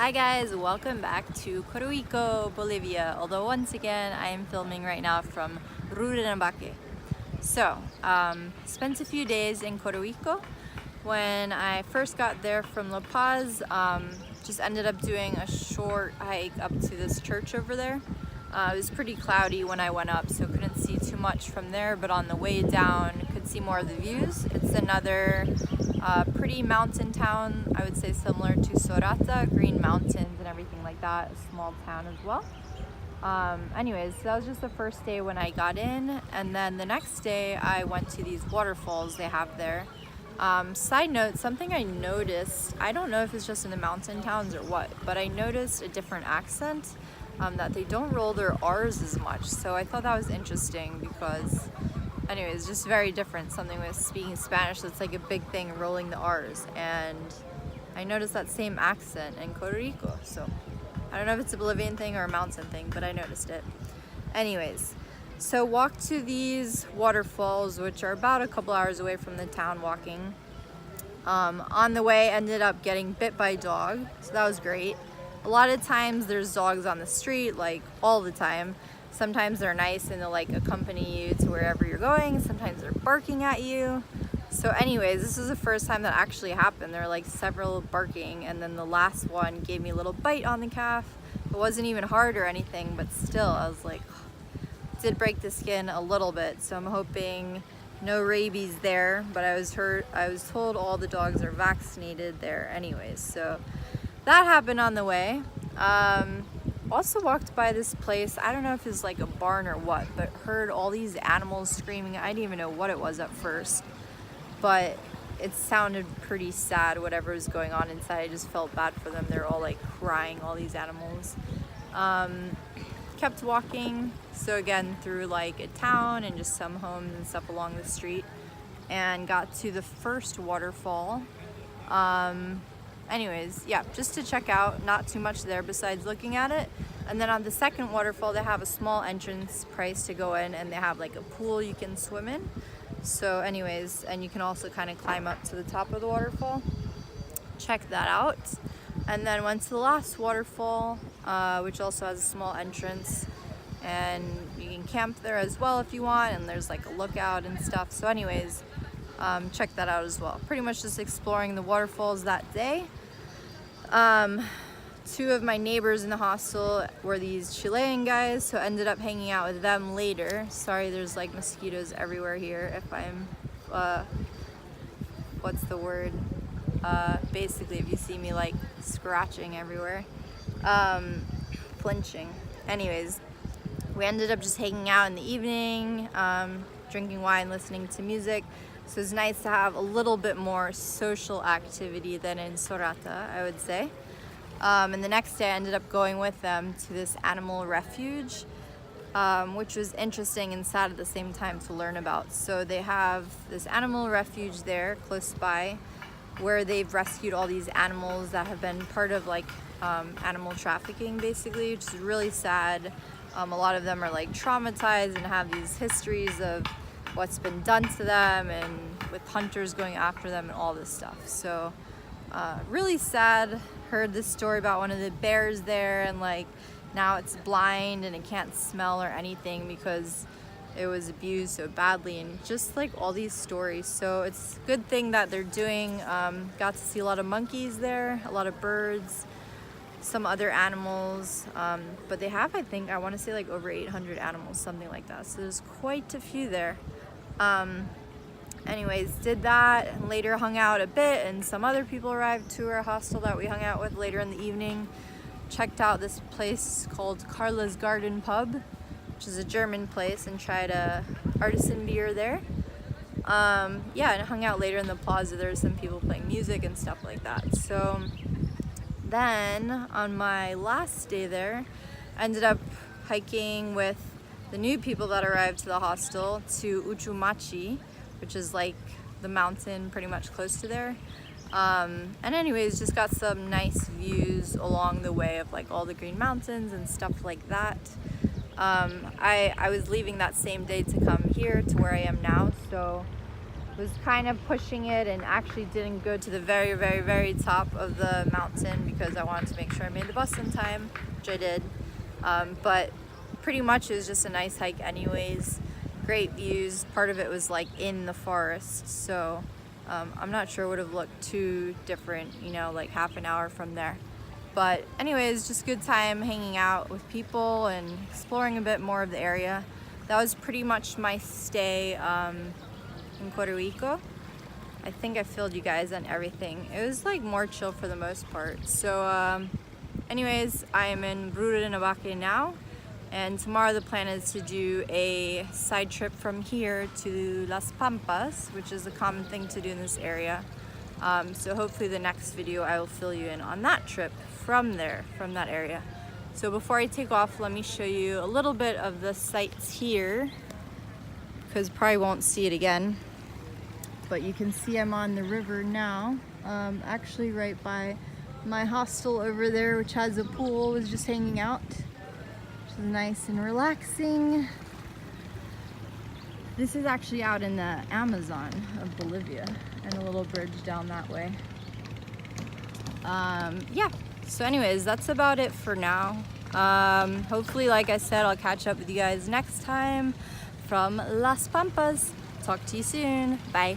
Hi guys, welcome back to Coroico, Bolivia. Although once again, I am filming right now from Rurrenabaque. So, spent a few days in Coroico. When I first got there from La Paz, just ended up doing a short hike up to this church over there. It was pretty cloudy when I went up, so couldn't see too much from there, but on the way down, could see more of the views. It's another pretty mountain town, I would say similar to Sorata, green mountains and everything like that, a small town as well. Anyways, that was just the first day when I got in, and then the next day I went to these waterfalls they have there. Side note, something I noticed, I don't know if it's just in the mountain towns or what, but I noticed a different accent, that they don't roll their R's as much. So I thought that was interesting because, anyways, just very different. Something with speaking Spanish, that's like a big thing, rolling the R's. And I noticed that same accent in Coroico. So I don't know if it's a Bolivian thing or a mountain thing, but I noticed it. Anyways, so walked to these waterfalls, which are about a couple hours away from the town walking. On the way, ended up getting bit by a dog, so that was great. A lot of times there's dogs on the street, like all the time. Sometimes they're nice and they'll like accompany you to wherever you're going. Sometimes they're barking at you. So anyways, this is the first time that actually happened. There were like several barking, and then the last one gave me a little bite on the calf. It wasn't even hard or anything, but still I was like, did break the skin a little bit. So I'm hoping no rabies there, but I was told all the dogs are vaccinated there anyways. So that happened on the way. Also walked by this place, I don't know if it's like a barn or what, but heard all these animals screaming. I didn't even know what it was at first, but it sounded pretty sad, whatever was going on inside. I just felt bad for them. They're all like crying, all these animals. Kept walking, so again through like a town and just some homes and stuff along the street, and got to the first waterfall. Anyways, yeah, just to check out, not too much there besides looking at it. And then on the second waterfall, they have a small entrance price to go in, and they have like a pool you can swim in. So anyways, and you can also kind of climb up to the top of the waterfall. Check that out. And then went to the last waterfall, which also has a small entrance, and you can camp there as well if you want, and there's like a lookout and stuff. So anyways, check that out as well. Pretty much just exploring the waterfalls that day. Two of my neighbors in the hostel were these Chilean guys, so ended up hanging out with them later. Sorry, there's like mosquitoes everywhere here. If I'm, what's the word? Basically, if you see me like scratching everywhere, flinching. Anyways, we ended up just hanging out in the evening, drinking wine, listening to music. So it's nice to have a little bit more social activity than in Sorata, I would say. And the next day I ended up going with them to this animal refuge, which was interesting and sad at the same time to learn about. So they have this animal refuge there close by, where they've rescued all these animals that have been part of like animal trafficking, basically, which is really sad. A lot of them are like traumatized and have these histories of what's been done to them, and with hunters going after them and all this stuff. So really sad. Heard this story about one of the bears there, and like now it's blind and it can't smell or anything because it was abused so badly, and just like all these stories. So it's a good thing that they're doing. Got to see a lot of monkeys there, a lot of birds, some other animals, but they have, I think, I want to say like over 800 animals, something like that. So there's quite a few there. Anyways, did that, and later hung out a bit, and some other people arrived to our hostel that we hung out with later in the evening. Checked out this place called Carla's Garden Pub, which is a German place, and tried a artisan beer there. Yeah, and hung out later in the plaza. There were some people playing music and stuff like that. So then on my last day there, I ended up hiking with the new people that arrived to the hostel to Uchumachi, which is like the mountain pretty much close to there. And anyways, just got some nice views along the way of like all the green mountains and stuff like that. I was leaving that same day to come here to where I am now, so was kind of pushing it and actually didn't go to the very top of the mountain because I wanted to make sure I made the bus in time, which I did. But pretty much it was just a nice hike anyways. Great views. Part of it was like in the forest, so I'm not sure it would have looked too different, you know, like half an hour from there. But anyways, just good time hanging out with people and exploring a bit more of the area. That was pretty much my stay in Coroico. I think I filled you guys on everything. It was like more chill for the most part. So anyways, I am in Rurrenabaque now, and tomorrow the plan is to do a side trip from here to Las Pampas, which is a common thing to do in this area. So hopefully the next video I will fill you in on that trip from there, from that area. So before I take off, let me show you a little bit of the sights here, because probably won't see it again. But you can see I'm on the river now, actually right by my hostel over there, which has a pool. Was just hanging out, which is nice and relaxing. This is actually out in the Amazon of Bolivia, and a little bridge down that way. Yeah, so anyways, that's about it for now. Hopefully, like I said, I'll catch up with you guys next time from Las Pampas. Talk to you soon. Bye.